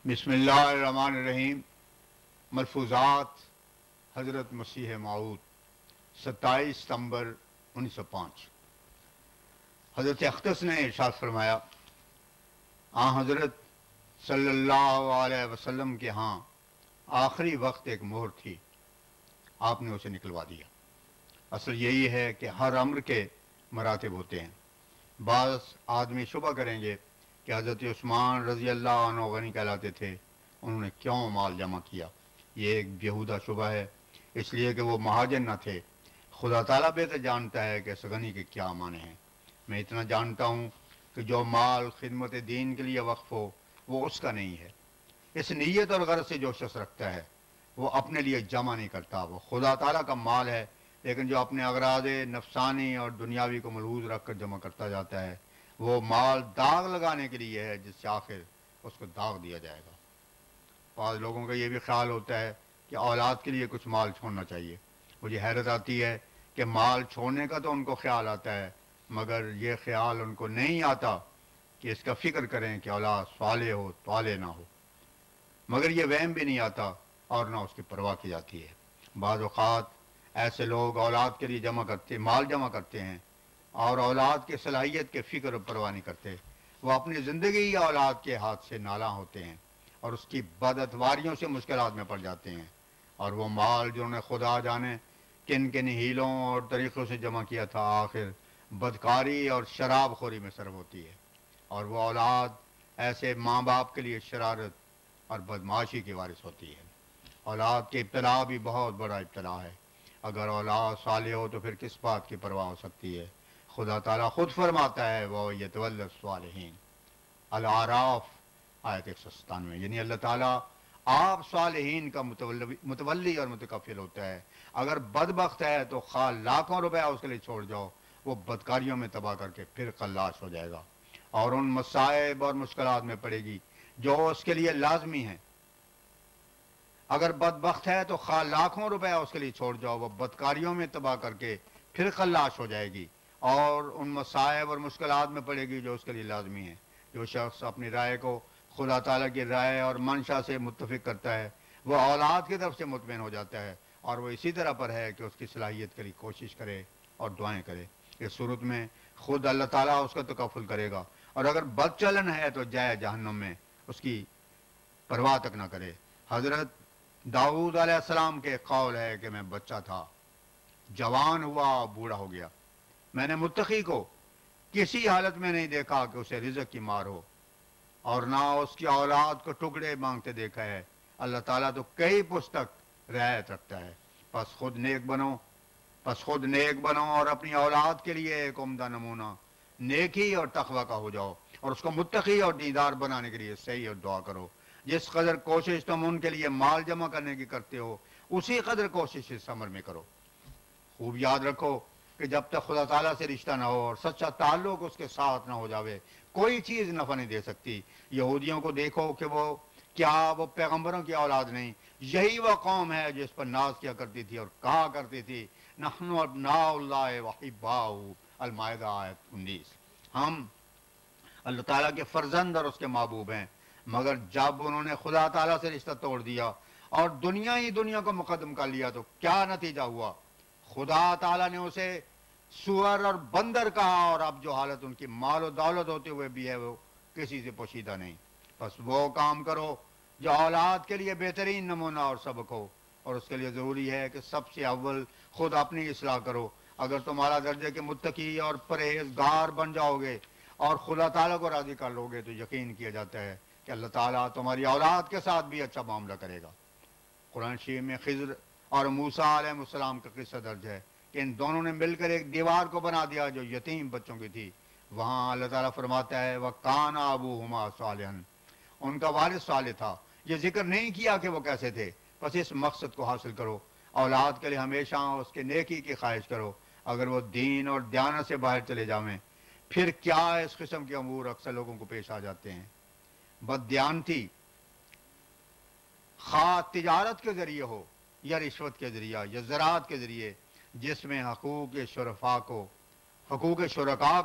بسم اللہ الرحمن الرحیم۔ ملفوظات حضرت مسیح موعود 27 ستمبر 1905۔ حضرت اختص نے ارشاد فرمایا، حضرت صلی اللہ علیہ وسلم کے ہاں آخری وقت ایک مہر تھی، آپ نے اسے نکلوا دیا۔ اصل یہی ہے کہ ہر امر کے مراتب ہوتے ہیں۔ بعض آدمی شبہ کریں گے کہ حضرت عثمان رضی اللہ عنہ غنی کہلاتے تھے، انہوں نے کیوں مال جمع کیا؟ یہ ایک بیہودہ شبہ ہے، اس لیے کہ وہ مہاجن نہ تھے۔ خدا تعالیٰ بہتر جانتا ہے کہ اس غنی کے کیا معنی ہیں۔ میں اتنا جانتا ہوں کہ جو مال خدمت دین کے لیے وقف ہو وہ اس کا نہیں ہے۔ اس نیت اور غرض سے جو شخص رکھتا ہے وہ اپنے لیے جمع نہیں کرتا، وہ خدا تعالیٰ کا مال ہے، لیکن جو اپنے اغراض نفسانی اور دنیاوی کو ملحوظ رکھ کر جمع کرتا جاتا ہے وہ مال داغ لگانے کے لیے ہے، جس سے آخر اس کو داغ دیا جائے گا۔ بعض لوگوں کا یہ بھی خیال ہوتا ہے کہ اولاد کے لیے کچھ مال چھوڑنا چاہیے۔ مجھے حیرت آتی ہے کہ مال چھوڑنے کا تو ان کو خیال آتا ہے، مگر یہ خیال ان کو نہیں آتا کہ اس کا فکر کریں کہ اولاد صالح ہو طالع نہ ہو، مگر یہ وہم بھی نہیں آتا اور نہ اس کی پرواہ کی جاتی ہے۔ بعض اوقات ایسے لوگ اولاد کے لیے مال جمع کرتے ہیں اور اولاد کی صلاحیت کے فکر و پرواہ نہیں کرتے۔ وہ اپنی زندگی یا اولاد کے ہاتھ سے نالاں ہوتے ہیں اور اس کی بدعتواریوں سے مشکلات میں پڑ جاتے ہیں، اور وہ مال جو انہیں خدا جانے کن کن ہیلوں اور طریقوں سے جمع کیا تھا آخر بدکاری اور شراب خوری میں صرف ہوتی ہے، اور وہ اولاد ایسے ماں باپ کے لیے شرارت اور بدمعاشی کی وارث ہوتی ہے۔ اولاد کی ابتلا بھی بہت بڑا ابتلا ہے۔ اگر اولاد صالح ہو تو پھر کس بات کی پرواہ ہو سکتی ہے؟ خدا تعالیٰ خود فرماتا ہے وہ یتولی الصالحین، الاعراف آیت 197، یعنی اللہ تعالیٰ آپ صالحین کا متولی اور متکفل ہوتا ہے۔ اگر بدبخت ہے تو خواہ لاکھوں روپیہ اس کے لیے چھوڑ جاؤ، وہ بدکاریوں میں تباہ کر کے پھر خلاص ہو جائے گا اور ان مصائب اور مشکلات میں پڑے گی جو اس کے لیے لازمی ہیں۔ اگر بدبخت ہے تو خواہ لاکھوں روپیہ اس کے لیے چھوڑ جاؤ، وہ بدکاریوں میں تباہ کر کے پھر خلاص ہو جائے گی اور ان مصائب اور مشکلات میں پڑے گی جو اس کے لیے لازمی ہیں۔ جو شخص اپنی رائے کو خدا تعالیٰ کی رائے اور منشا سے متفق کرتا ہے وہ اولاد کی طرف سے مطمئن ہو جاتا ہے، اور وہ اسی طرح پر ہے کہ اس کی صلاحیت کے لیے کوشش کرے اور دعائیں کرے۔ اس صورت میں خود اللہ تعالیٰ اس کا تکفل کرے گا، اور اگر بد چلن ہے تو جائے جہنم میں، اس کی پرواہ تک نہ کرے۔ حضرت داؤد علیہ السلام کے قول ہے کہ میں بچہ تھا، جوان ہوا، بوڑھا ہو گیا، میں نے متقی کو کسی حالت میں نہیں دیکھا کہ اسے رزق کی مار ہو، اور نہ اس کی اولاد کو ٹکڑے مانگتے دیکھا ہے۔ اللہ تعالیٰ تو کئی پستک رعایت رکھتا ہے۔ پس خود نیک بنو اور اپنی اولاد کے لیے ایک عمدہ نمونہ نیکی اور تقوی کا ہو جاؤ، اور اس کو متقی اور دیندار بنانے کے لیے صحیح اور دعا کرو۔ جس قدر کوشش تم ان کے لیے مال جمع کرنے کی کرتے ہو اسی قدر کوشش اس عمر میں کرو۔ خوب یاد رکھو کہ جب تک خدا تعالیٰ سے رشتہ نہ ہو اور سچا تعلق اس کے ساتھ نہ ہو جاوے کوئی چیز نفع نہیں دے سکتی۔ یہودیوں کو دیکھو کہ وہ پیغمبروں کی اولاد نہیں؟ یہی وہ قوم ہے جس پر ناز کیا کرتی تھی اور کہا کرتی تھی نحن ابناء اللہ واحباؤہ، المائدہ آیت 19، ہم اللہ تعالیٰ کے فرزند اور اس کے محبوب ہیں۔ مگر جب انہوں نے خدا تعالیٰ سے رشتہ توڑ دیا اور دنیا کو مقدم کر لیا تو کیا نتیجہ ہوا؟ خدا تعالیٰ نے اسے سور اور بندر کہا، اور اب جو حالت ان کی مال و دولت ہوتے ہوئے بھی ہے وہ کسی سے پوشیدہ نہیں۔ بس وہ کام کرو جو اولاد کے لیے بہترین نمونہ اور سبق ہو، اور اس کے لیے ضروری ہے کہ سب سے اول خود اپنی اصلاح کرو۔ اگر تم اعلیٰ درجے کے متقی اور پرہیزگار بن جاؤ گے اور خدا تعالیٰ کو راضی کر لو گے تو یقین کیا جاتا ہے کہ اللہ تعالیٰ تمہاری اولاد کے ساتھ بھی اچھا معاملہ کرے گا۔ قرآن شریف میں خضر اور موسیٰ علیہ السلام کا قصہ درج ہے کہ ان دونوں نے مل کر ایک دیوار کو بنا دیا جو یتیم بچوں کی تھی۔ وہاں اللہ تعالیٰ فرماتا ہے وَكَانَ أَبُوهُمَا صَالِحًا، ان کا والد صالح تھا۔ یہ ذکر نہیں کیا کہ وہ کیسے تھے، بس اس مقصد کو حاصل کرو، اولاد کے لیے ہمیشہ اس کے نیکی کی خواہش کرو۔ اگر وہ دین اور دیانت سے باہر چلے جاویں پھر کیا اس قسم کے امور اکثر لوگوں کو پیش آ جاتے ہیں۔ بددیانتی خواہ تجارت کے ذریعے ہو یا رشوت کے ذریعہ یا زراعت کے ذریعے، جس میں حقوق شرکاء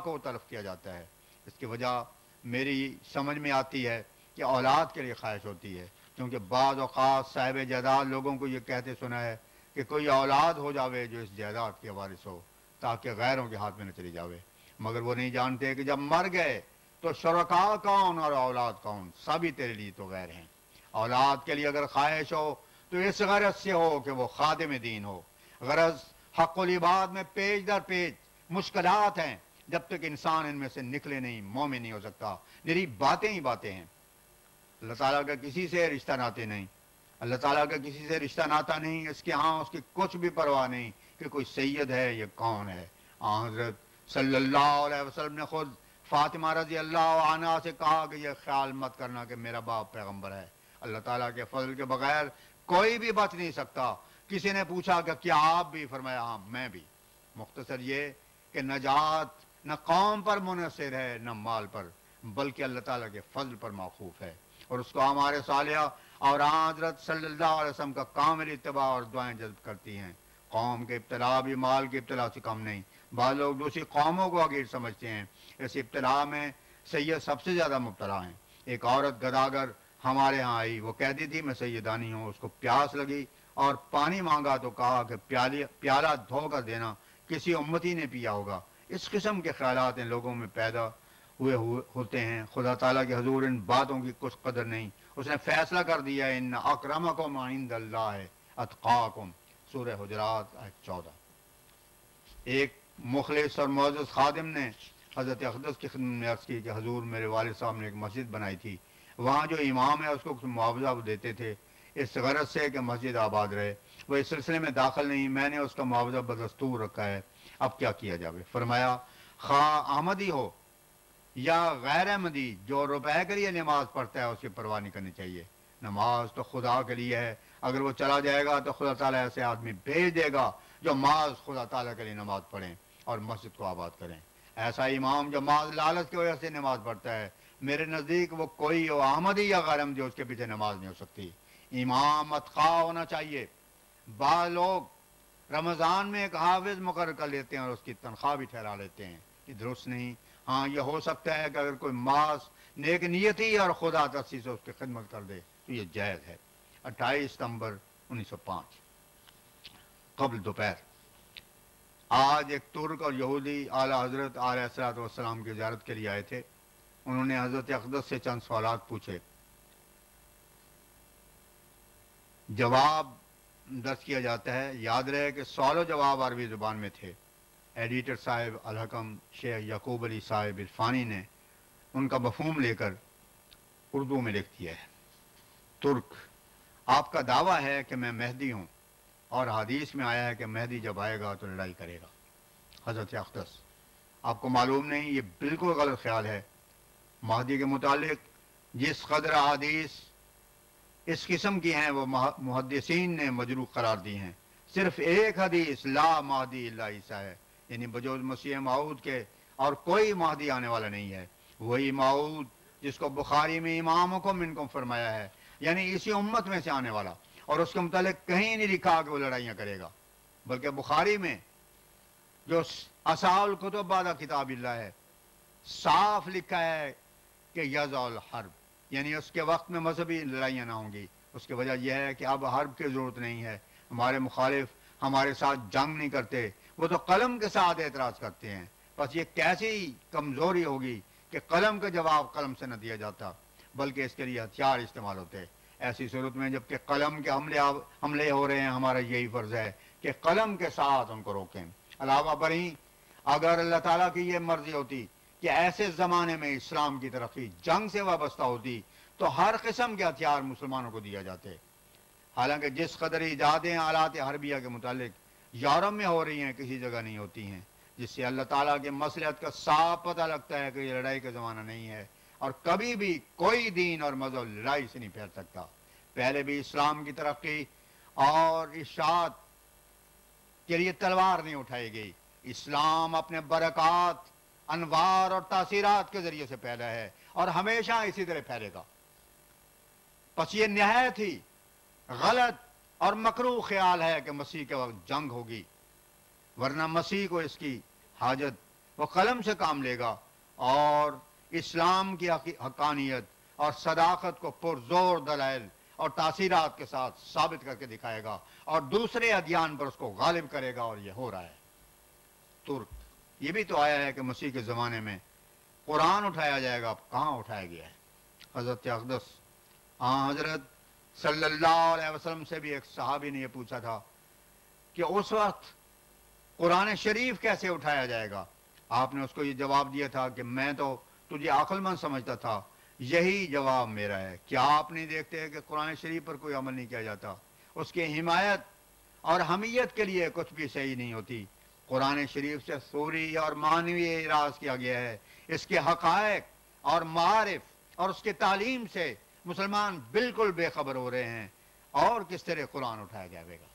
کو تلف کیا جاتا ہے۔ اس کی وجہ میری سمجھ میں آتی ہے کہ اولاد کے لیے خواہش ہوتی ہے، کیونکہ بعض اوقات صاحب جائیداد لوگوں کو یہ کہتے سنا ہے کہ کوئی اولاد ہو جاوے جو اس جائیداد کے وارث ہو تاکہ غیروں کے ہاتھ میں نہ چلی جاوے، مگر وہ نہیں جانتے کہ جب مر گئے تو شرکاء کون اور اولاد کون، سبھی تیرے لیے تو غیر ہیں۔ اولاد کے لیے اگر خواہش ہو تو اس غرض سے ہو کہ وہ خادم دین ہو۔ غرض حق العباد میں پیج در پیج مشکلات ہیں، جب تک انسان ان میں سے نکلے نہیں مومن نہیں ہو سکتا، میری باتیں ہی باتیں ہیں۔ اللہ تعالیٰ کا کسی سے رشتہ ناتے نہیں، اللہ تعالیٰ کا کسی سے رشتہ ناتا نہیں، اس کے ہاں اس کی کچھ بھی پرواہ نہیں کہ کوئی سید ہے یا کون ہے۔ حضرت صلی اللہ علیہ وسلم نے خود فاطمہ رضی اللہ عنہا سے کہا کہ یہ خیال مت کرنا کہ میرا باپ پیغمبر ہے، اللہ تعالیٰ کے فضل کے بغیر کوئی بھی بچ نہیں سکتا۔ کسی نے پوچھا کہ کیا آپ بھی؟ فرمایا ہاں میں بھی۔ مختصر یہ کہ نجات نہ قوم پر منحصر ہے نہ مال پر، بلکہ اللہ تعالیٰ کے فضل پر موقوف ہے، اور اس کو ہمارے صالحہ اور حضرت صلی اللہ علیہ وسلم کا کامل اتباع اور دعائیں جذب کرتی ہیں۔ قوم کے ابتلا بھی مال کی ابتلا سے کم نہیں، بعض لوگ دوسری قوموں کو حقیر سمجھتے ہیں، اس ابتلا میں سید سب سے زیادہ مبتلا ہیں۔ ایک عورت گداگر ہمارے ہاں آئی، وہ کہتی تھی میں سیدانی ہوں، اس کو پیاس لگی اور پانی مانگا تو کہا کہ پیالہ دھو کر دینا، کسی امتی نے پیا ہوگا۔ اس قسم کے خیالات ان لوگوں میں پیدا ہوتے ہیں۔ خدا تعالیٰ کے حضور ان باتوں کی کچھ قدر نہیں، اس نے فیصلہ کر دیا ان اکرمکم عند اللہ اتقاکم، سورہ حجرات آیت 14۔ ایک مخلص اور معزز خادم نے حضرت اقدس کی خدمت میں عرض کی کہ حضور میرے والد صاحب نے ایک مسجد بنائی تھی، وہاں جو امام ہے اس کو کچھ معاوضہ وہ دیتے تھے اس غرض سے کہ مسجد آباد رہے، وہ اس سلسلے میں داخل نہیں، میں نے اس کا معاوضہ بدستور رکھا ہے، اب کیا کیا جائے؟ فرمایا خواہ احمدی ہو یا غیر احمدی، جو روپے کے لیے نماز پڑھتا ہے اس کی پرواہ نہیں کرنی چاہیے۔ نماز تو خدا کے لیے ہے، اگر وہ چلا جائے گا تو خدا تعالیٰ ایسے آدمی بھیج دے گا جو محض خدا تعالیٰ کے لیے نماز پڑھیں اور مسجد کو آباد کریں۔ ایسا امام جو محض لالچ کی وجہ سے نماز پڑھتا ہے، میرے نزدیک وہ کوئی ہو احمدی یا غیر احمدی، اس کے پیچھے نماز نہیں ہو سکتی۔ امام اتقا ہونا چاہیے۔ بعض لوگ رمضان میں ایک حافظ مقرر کر لیتے ہیں اور اس کی تنخواہ بھی ٹھہرا لیتے ہیں، یہ درست نہیں۔ ہاں یہ ہو سکتا ہے کہ اگر کوئی محض نیک نیتی اور خدا ترسی سے اس کی خدمت کر دے تو یہ جائز ہے۔ 28 ستمبر 1905 قبل دوپہر آج ایک ترک اور یہودی اعلیٰ حضرت علیہ الصلوۃ والسلام کی زیارت کے لیے آئے تھے۔ انہوں نے حضرت اقدس سے چند سوالات پوچھے، جواب درج کیا جاتا ہے۔ یاد رہے کہ سوال و جواب عربی زبان میں تھے۔ ایڈیٹر صاحب الحکم شیخ یعقوب علی صاحب عرفانی نے ان کا مفہوم لے کر اردو میں لکھ دیا ہے۔ ترک: آپ کا دعویٰ ہے کہ میں مہدی ہوں اور حدیث میں آیا ہے کہ مہدی جب آئے گا تو لڑائی کرے گا۔ حضرت اقدس: آپ کو معلوم نہیں، یہ بالکل غلط خیال ہے۔ مہدی کے متعلق جس قدر حدیث اس قسم کی ہیں وہ محدثین نے مجروح قرار دی ہیں۔ صرف ایک حدیث لا مہدی الا عیسیٰ ہے، یعنی بجوز مسیح موعود کے اور کوئی مہدی آنے والا نہیں ہے۔ وہی موعود جس کو بخاری میں امامکم منکم فرمایا ہے، یعنی اسی امت میں سے آنے والا، اور اس کے متعلق کہیں نہیں لکھا کہ وہ لڑائیاں کرے گا، بلکہ بخاری میں جو اصحاب الکتب بعد کتاب اللہ ہے صاف لکھا ہے کہ یضع الحرب، یعنی اس کے وقت میں مذہبی لڑائیاں نہ ہوں گی۔ اس کی وجہ یہ ہے کہ اب حرب کی ضرورت نہیں ہے، ہمارے مخالف ہمارے ساتھ جنگ نہیں کرتے، وہ تو قلم کے ساتھ اعتراض کرتے ہیں۔ بس یہ کیسی کمزوری ہوگی کہ قلم کا جواب قلم سے نہ دیا جاتا بلکہ اس کے لیے ہتھیار استعمال ہوتے۔ ایسی صورت میں جب کہ قلم کے حملے ہو رہے ہیں، ہمارا یہی فرض ہے کہ قلم کے ساتھ ان کو روکیں۔ علاوہ بریں اگر اللہ تعالیٰ کی یہ مرضی ہوتی کہ ایسے زمانے میں اسلام کی ترقی جنگ سے وابستہ ہوتی تو ہر قسم کے ہتھیار مسلمانوں کو دیا جاتے۔ حالانکہ جس قدر ایجادیں آلات حربیہ کے متعلق یورپ میں ہو رہی ہیں کسی جگہ نہیں ہوتی ہیں، جس سے اللہ تعالیٰ کے مصلحت کا صاف پتہ لگتا ہے کہ یہ لڑائی کا زمانہ نہیں ہے، اور کبھی بھی کوئی دین اور مذہب لڑائی سے نہیں پھیل سکتا۔ پہلے بھی اسلام کی ترقی اور اشاعت کے لیے تلوار نہیں اٹھائی گئی۔ اسلام اپنے برکات، انوار اور تاثیرات کے ذریعے سے پھیلا ہے اور ہمیشہ اسی طرح پھیلے گا۔ پس یہ نہایت ہی غلط اور مکروہ خیال ہے کہ مسیح کے وقت جنگ ہوگی، ورنہ مسیح کو اس کی حاجت وہ قلم سے کام لے گا اور اسلام کی حقانیت اور صداقت کو پرزور دلائل اور تاثیرات کے ساتھ ثابت کر کے دکھائے گا اور دوسرے ادیان پر اس کو غالب کرے گا، اور یہ ہو رہا ہے۔ ترک یہ بھی تو آیا ہے کہ مسیح کے زمانے میں قرآن اٹھایا جائے گا، اب کہاں اٹھایا گیا ہے؟ حضرت اقدس حضرت صلی اللہ علیہ وسلم سے بھی ایک صحابی نے یہ پوچھا تھا کہ اس وقت قرآن شریف کیسے اٹھایا جائے گا؟ آپ نے اس کو یہ جواب دیا تھا کہ میں تو تجھے عقل مند سمجھتا تھا، یہی جواب میرا ہے۔ کیا آپ نہیں دیکھتے کہ قرآن شریف پر کوئی عمل نہیں کیا جاتا؟ اس کی حمایت اور حمیت کے لیے کچھ بھی صحیح نہیں ہوتی۔ قرآن شریف سے سوری اور معنوی اعراض کیا گیا ہے، اس کے حقائق اور معارف اور اس کے تعلیم سے مسلمان بالکل بے خبر ہو رہے ہیں، اور کس طرح قرآن اٹھایا جائے گا؟